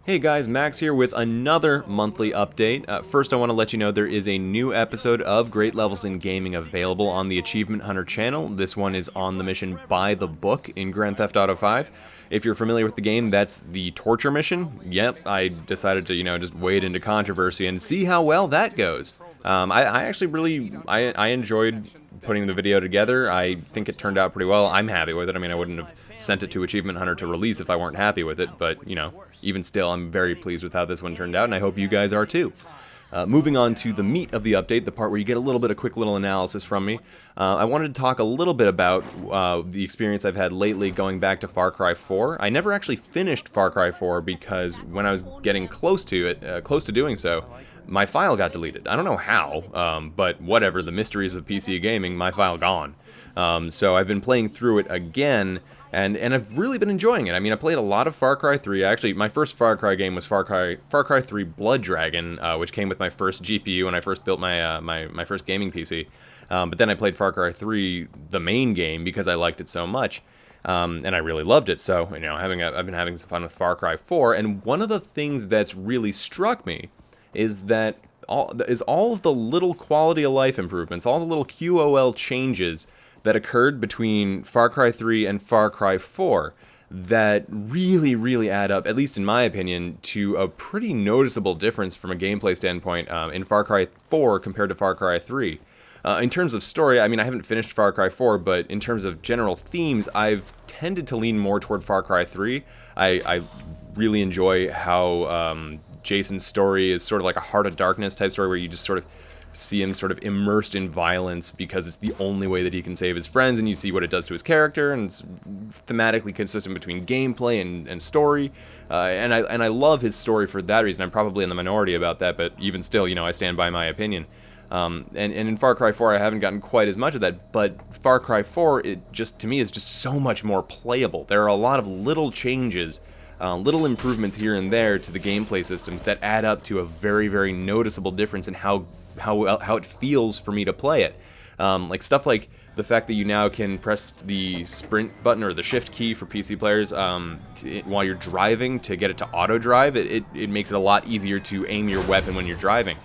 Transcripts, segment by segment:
Hey guys, Max here with another monthly update. First, I want to let you know there is a new episode of Great Levels in Gaming available on the Achievement Hunter channel. This one is on the mission By the Book in Grand Theft Auto 5. If you're familiar with the game, that's the torture mission. Yep, I decided to, just wade into controversy and see how well that goes. I actually really enjoyed putting the video together. I think it turned out pretty well. I'm happy with it. I mean, I wouldn't have sent it to Achievement Hunter to release if I weren't happy with it, but, even still, I'm very pleased with how this one turned out, and I hope you guys are too. Moving on to the meat of the update, the part where you get a little bit of quick little analysis from me, I wanted to talk a little bit about the experience I've had lately going back to Far Cry 4. I never actually finished Far Cry 4 because when I was getting close to doing so, my file got deleted. I don't know how, but whatever, the mysteries of PC gaming, my file gone. So I've been playing through it again, and I've really been enjoying it. I mean, I played a lot of Far Cry 3. Actually, my first Far Cry game was Far Cry 3 Blood Dragon, which came with my first GPU when I first built my my first gaming PC. But then I played Far Cry 3, the main game, because I liked it so much, and I really loved it. So, I've been having some fun with Far Cry 4, and one of the things that's really struck me is that all of the little quality of life improvements, all the little QOL changes that occurred between Far Cry 3 and Far Cry 4 that really, really add up, at least in my opinion, to a pretty noticeable difference from a gameplay standpoint in Far Cry 4 compared to Far Cry 3. In terms of story, I mean, I haven't finished Far Cry 4, but in terms of general themes, I've tended to lean more toward Far Cry 3. I really enjoy how Jason's story is sort of like a Heart of Darkness type story where you just sort of see him sort of immersed in violence because it's the only way that he can save his friends, and you see what it does to his character, and it's thematically consistent between gameplay and story, and I love his story for that reason. I'm probably in the minority about that, but even still, I stand by my opinion. And in Far Cry 4, I haven't gotten quite as much of that, but Far Cry 4, to me, is just so much more playable. There are a lot of little changes, little improvements here and there to the gameplay systems that add up to a very, very noticeable difference in how it feels for me to play it. Like stuff like the fact that you now can press the sprint button or the shift key for PC players while you're driving to get it to auto drive. It makes it a lot easier to aim your weapon when you're driving.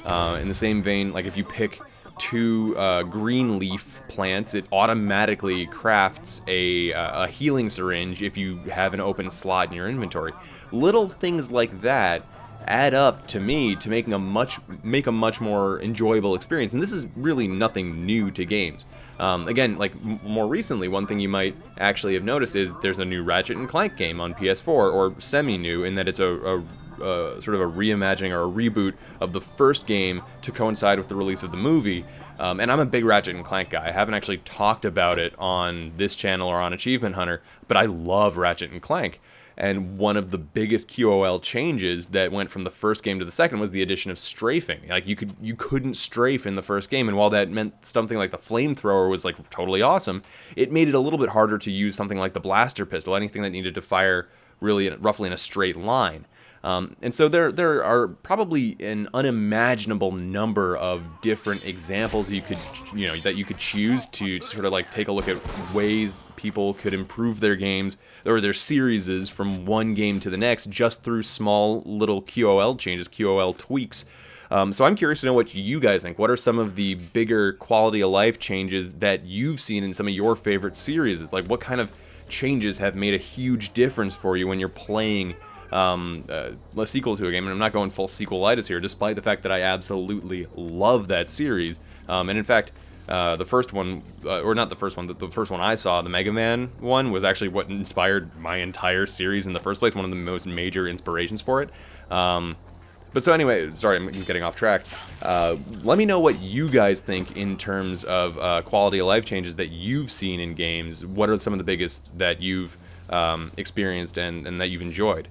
In the same vein, like if you pick two green leaf plants, it automatically crafts a healing syringe if you have an open slot in your inventory. Little things like that add up to me to make a much more enjoyable experience, and this is really nothing new to games. Again, like more recently, one thing you might actually have noticed is there's a new Ratchet and Clank game on PS4, or semi-new in that it's a sort of a reimagining or a reboot of the first game to coincide with the release of the movie. And I'm a big Ratchet and Clank guy. I haven't actually talked about it on this channel or on Achievement Hunter, but I love Ratchet and Clank. And one of the biggest QOL changes that went from the first game to the second was the addition of strafing. Like you couldn't strafe in the first game, and while that meant something like the flamethrower was like totally awesome, it made it a little bit harder to use something like the blaster pistol, anything that needed to fire really roughly in a straight line. And so there are probably an unimaginable number of different examples that you could choose to sort of like take a look at ways people could improve their games or their series from one game to the next just through small little QOL changes, QOL tweaks. So I'm curious to know what you guys think. What are some of the bigger quality of life changes that you've seen in some of your favorite series? Like what kind of changes have made a huge difference for you when you're playing a sequel to a game? And I'm not going full sequelitis here, despite the fact that I absolutely love that series. And in fact, the first one, or not the first one, the first one I saw, the Mega Man one, was actually what inspired my entire series in the first place, one of the most major inspirations for it. But so anyway, sorry, I'm getting off track. Let me know what you guys think in terms of quality of life changes that you've seen in games. What are some of the biggest that you've experienced and that you've enjoyed?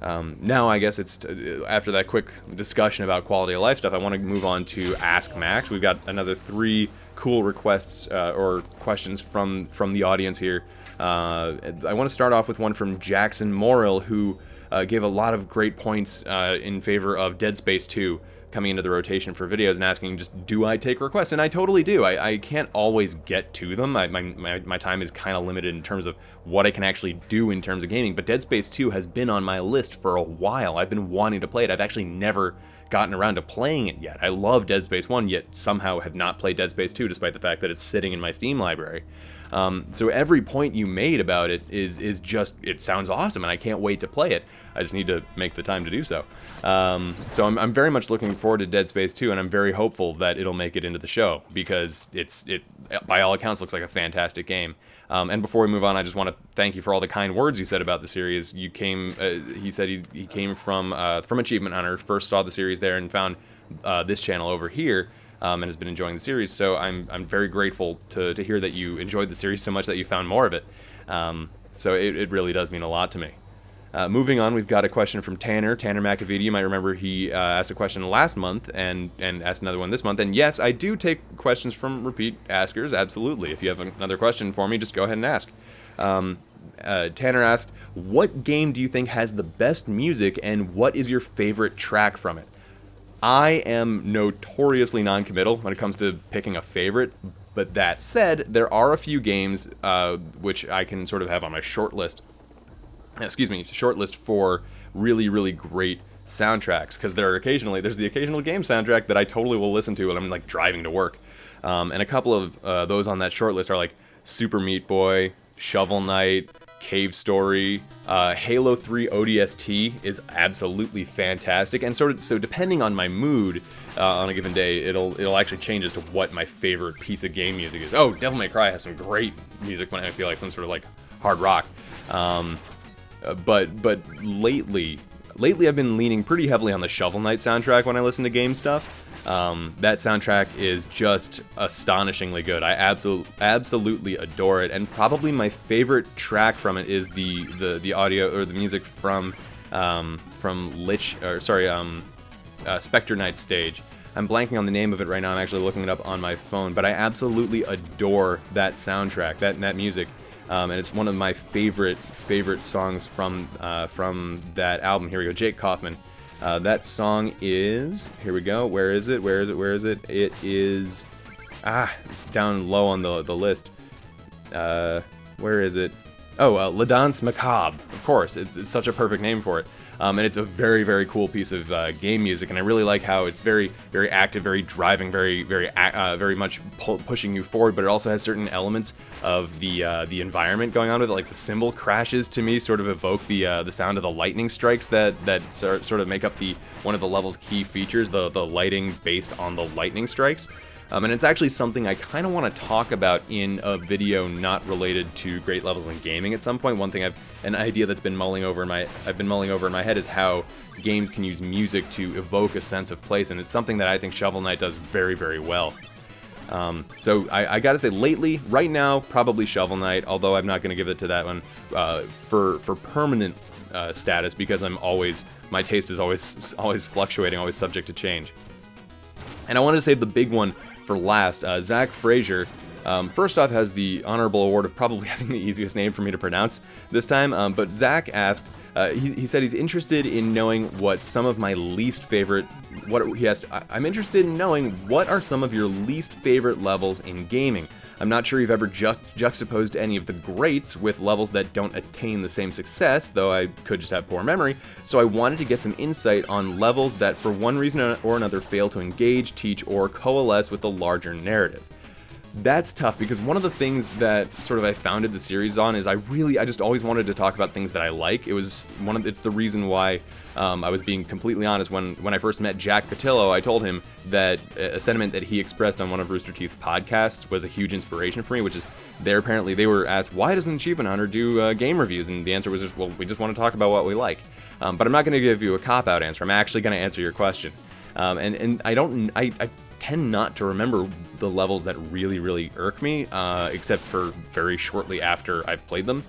Now, I guess it's after that quick discussion about quality of life stuff, I want to move on to Ask Max. We've got another 3 cool requests or questions from the audience here. I want to start off with one from Jackson Morrill, who gave a lot of great points in favor of Dead Space 2 coming into the rotation for videos and asking just, do I take requests? And I totally do. I can't always get to them. My time is kind of limited in terms of what I can actually do in terms of gaming, but Dead Space 2 has been on my list for a while. I've been wanting to play it. I've actually never gotten around to playing it yet. I love Dead Space 1, yet somehow have not played Dead Space 2, despite the fact that it's sitting in my Steam library. So every point you made about it is just, it sounds awesome, and I can't wait to play it. I just need to make the time to do so. So I'm very much looking forward to Dead Space 2, and I'm very hopeful that it'll make it into the show, because it by all accounts looks like a fantastic game. And before we move on, I just want to thank you for all the kind words you said about the series. You came, he said he came from Achievement Hunter, first saw the series there and found this channel over here, and has been enjoying the series. So I'm very grateful to hear that you enjoyed the series so much that you found more of it. So it really does mean a lot to me. Moving on, we've got a question from Tanner McAvity. You might remember he asked a question last month and asked another one this month. And yes, I do take questions from repeat askers, absolutely. If you have another question for me, just go ahead and ask. Tanner asked, what game do you think has the best music, and what is your favorite track from it? I am notoriously non-committal when it comes to picking a favorite, but that said, there are a few games which I can sort of have on my short list for really, really great soundtracks, because there's the occasional game soundtrack that I totally will listen to when I'm like driving to work. And a couple of those on that short list are like Super Meat Boy, Shovel Knight, Cave Story, Halo 3 ODST is absolutely fantastic, and so depending on my mood on a given day, it'll actually change as to what my favorite piece of game music is. Oh, Devil May Cry has some great music when I feel like some sort of like hard rock. But lately I've been leaning pretty heavily on the Shovel Knight soundtrack when I listen to game stuff. That soundtrack is just astonishingly good. I absolutely adore it, and probably my favorite track from it is the audio or the music from Spectre Knight's stage. I'm blanking on the name of it right now. I'm actually looking it up on my phone, but I absolutely adore that soundtrack, that music. And it's one of my favorite songs from that album. Here we go, Jake Kaufman. That song is, here we go, where is it? It is, it's down low on the list. Where is it? Oh, La Danse Macabre, of course. It's such a perfect name for it. And it's a very, very cool piece of game music, and I really like how it's very, very active, very driving, very much pushing you forward. But it also has certain elements of the environment going on with it, like the cymbal crashes to me sort of evoke the sound of the lightning strikes that sort of make up one of the level's key features, the lighting based on the lightning strikes. And it's actually something I kind of want to talk about in a video not related to Great Levels in Gaming at some point. An idea that's been mulling over in my head is how games can use music to evoke a sense of place, and it's something that I think Shovel Knight does very, very well. So I gotta say, lately, right now, probably Shovel Knight, although I'm not gonna give it to that one for permanent status, because my taste is always fluctuating, always subject to change. And I wanted to save the big one for last. Zach Frazier, first off, has the honorable award of probably having the easiest name for me to pronounce this time, but Zach asked, he said he's interested in knowing what some of my least favorite, I'm interested in knowing what are some of your least favorite levels in gaming. I'm not sure you've ever juxtaposed any of the greats with levels that don't attain the same success, though I could just have poor memory, so I wanted to get some insight on levels that for one reason or another fail to engage, teach, or coalesce with the larger narrative. That's tough, because one of the things that sort of I founded the series on is I just always wanted to talk about things that I like. It's the reason why I was being completely honest when I first met Jack Patillo. I told him that a sentiment that he expressed on one of Rooster Teeth's podcasts was a huge inspiration for me, which is they were asked, why doesn't Achievement Hunter do game reviews? And the answer was just, well, we just want to talk about what we like. But I'm not going to give you a cop-out answer. I'm actually going to answer your question. And I tend not to remember the levels that really, really irk me, except for very shortly after I've played them.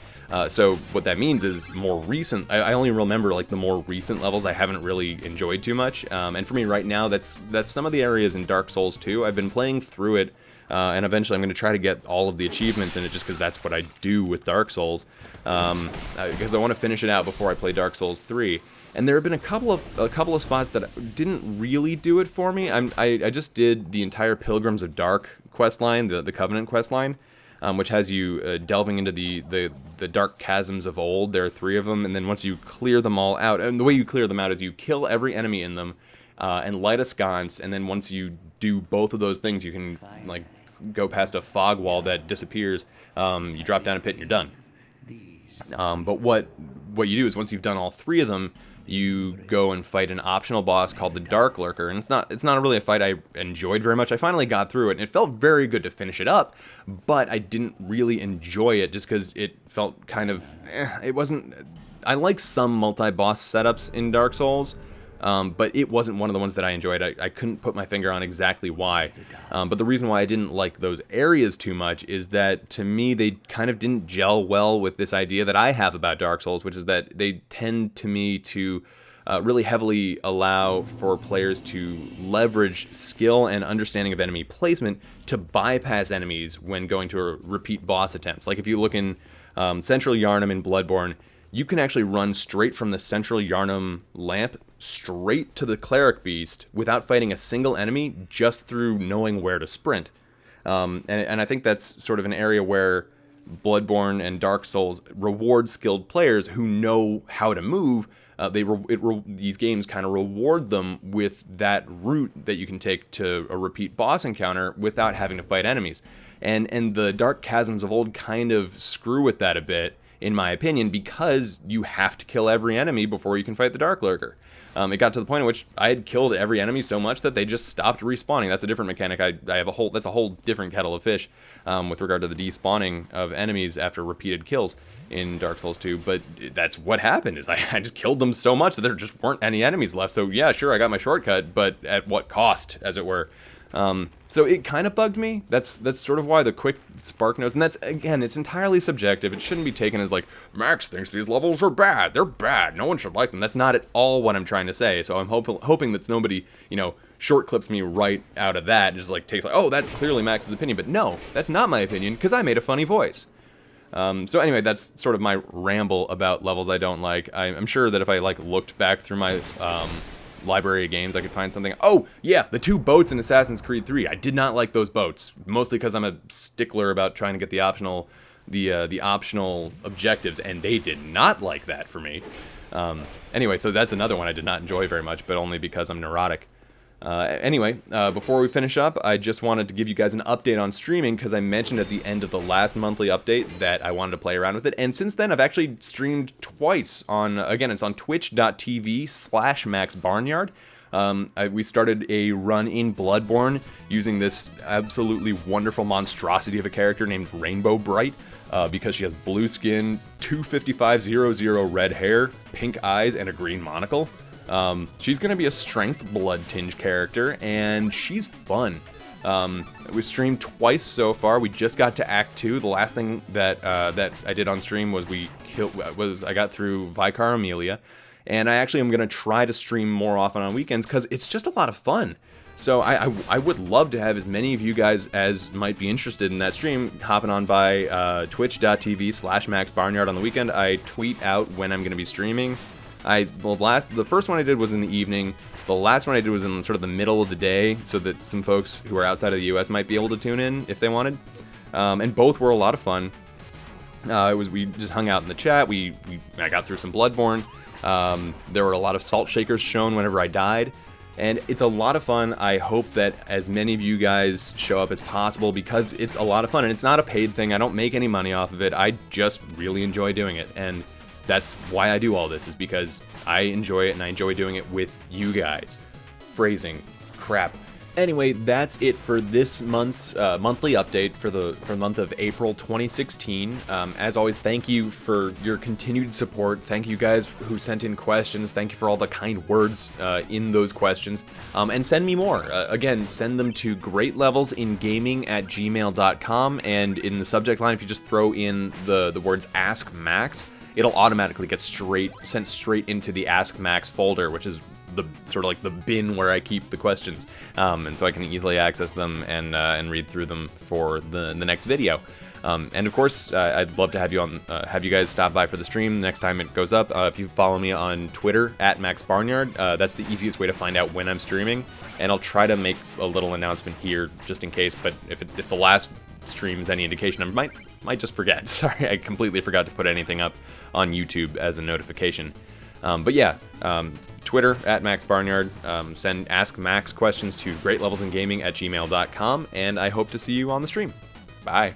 So what that means is more recent. I only remember like the more recent levels I haven't really enjoyed too much. And for me right now, that's some of the areas in Dark Souls 2. I've been playing through it, and eventually I'm going to try to get all of the achievements in it, just because that's what I do with Dark Souls. Because I want to finish it out before I play Dark Souls 3. And there have been a couple of spots that didn't really do it for me. I just did the entire Pilgrims of Dark questline, the Covenant questline, which has you delving into the dark chasms of old. There are 3 of them, and then once you clear them all out, and the way you clear them out is you kill every enemy in them, and light a sconce, and then once you do both of those things, you can like go past a fog wall that disappears. You drop down a pit and you're done. But what you do is once you've done all 3 of them, you go and fight an optional boss called the Dark Lurker, and it's not really a fight I enjoyed very much. I finally got through it, and it felt very good to finish it up, but I didn't really enjoy it just because it felt kind of, it wasn't, I like some multi-boss setups in Dark Souls, but it wasn't one of the ones that I enjoyed. I couldn't put my finger on exactly why. But the reason why I didn't like those areas too much is that, to me, they kind of didn't gel well with this idea that I have about Dark Souls, which is that they tend to me to really heavily allow for players to leverage skill and understanding of enemy placement to bypass enemies when going to repeat boss attempts. Like if you look in Central Yharnam in Bloodborne, you can actually run straight from the Central Yharnam lamp straight to the Cleric Beast without fighting a single enemy, just through knowing where to sprint. And I think that's sort of an area where Bloodborne and Dark Souls reward skilled players who know how to move. These games kind of reward them with that route that you can take to a repeat boss encounter without having to fight enemies. And the Dark Chasms of Old kind of screw with that a bit, in my opinion, because you have to kill every enemy before you can fight the Dark Lurker. It got to the point in which I had killed every enemy so much that they just stopped respawning. That's a different mechanic. That's a whole different kettle of fish with regard to the despawning of enemies after repeated kills in Dark Souls 2. But that's what happened, is I just killed them so much that there just weren't any enemies left. So yeah, sure, I got my shortcut, but at what cost, as it were. So it kind of bugged me. That's sort of why the quick spark notes, and that's, again, it's entirely subjective. It shouldn't be taken as like, Max thinks these levels are bad. They're bad. No one should like them. That's not at all what I'm trying to say. So I'm hoping that nobody, short clips me right out of that, just like takes like, oh, that's clearly Max's opinion. But no, that's not my opinion, because I made a funny voice. So anyway, that's sort of my ramble about levels I don't like. I'm sure that if I looked back through my library of games, I could find something. Oh yeah, the 2 boats in Assassin's Creed 3. I did not like those boats, mostly because I'm a stickler about trying to get the optional objectives, and they did not like that for me. Anyway, so that's another one I did not enjoy very much, but only because I'm neurotic. Anyway, before we finish up, I just wanted to give you guys an update on streaming, because I mentioned at the end of the last monthly update that I wanted to play around with it, and since then I've actually streamed twice on, again, it's on twitch.tv/maxbarnyard. We started a run in Bloodborne using this absolutely wonderful monstrosity of a character named Rainbow Bright, because she has blue skin, 25500 red hair, pink eyes, and a green monocle. She's going to be a strength blood tinge character, and she's fun. We've streamed twice so far. We just got to Act 2. The last thing that I did on stream was I got through Vicar Amelia, and I actually am going to try to stream more often on weekends, because it's just a lot of fun. So I would love to have as many of you guys as might be interested in that stream hopping on by twitch.tv/maxbarnyard on the weekend. I tweet out when I'm going to be streaming. The first one I did was in the evening. The last one I did was in sort of the middle of the day, so that some folks who are outside of the US might be able to tune in if they wanted. And both were a lot of fun. We just hung out in the chat. I got through some Bloodborne. There were a lot of salt shakers shown whenever I died, and it's a lot of fun. I hope that as many of you guys show up as possible, because it's a lot of fun, and it's not a paid thing. I don't make any money off of it. I just really enjoy doing it, and that's why I do all this, is because I enjoy it, and I enjoy doing it with you guys. Phrasing. Crap. Anyway, that's it for this month's monthly update for the month of April 2016. As always, thank you for your continued support. Thank you guys who sent in questions. Thank you for all the kind words in those questions. And send me more. Again, send them to greatlevelsingaming@gmail.com, and in the subject line, if you just throw in the words Ask Max, it'll automatically get sent straight into the Ask Max folder, which is the sort of like the bin where I keep the questions, and so I can easily access them and read through them for the next video. And of course, I'd love to have you guys stop by for the stream next time it goes up. If you follow me on Twitter at maxbarnyard, that's the easiest way to find out when I'm streaming. And I'll try to make a little announcement here just in case. But if the last stream is any indication, I might just forget. Sorry, I completely forgot to put anything up on YouTube as a notification. But yeah, Twitter at maxbarnyard. Ask Max questions to greatlevelsingaming@gmail.com, and I hope to see you on the stream. Bye.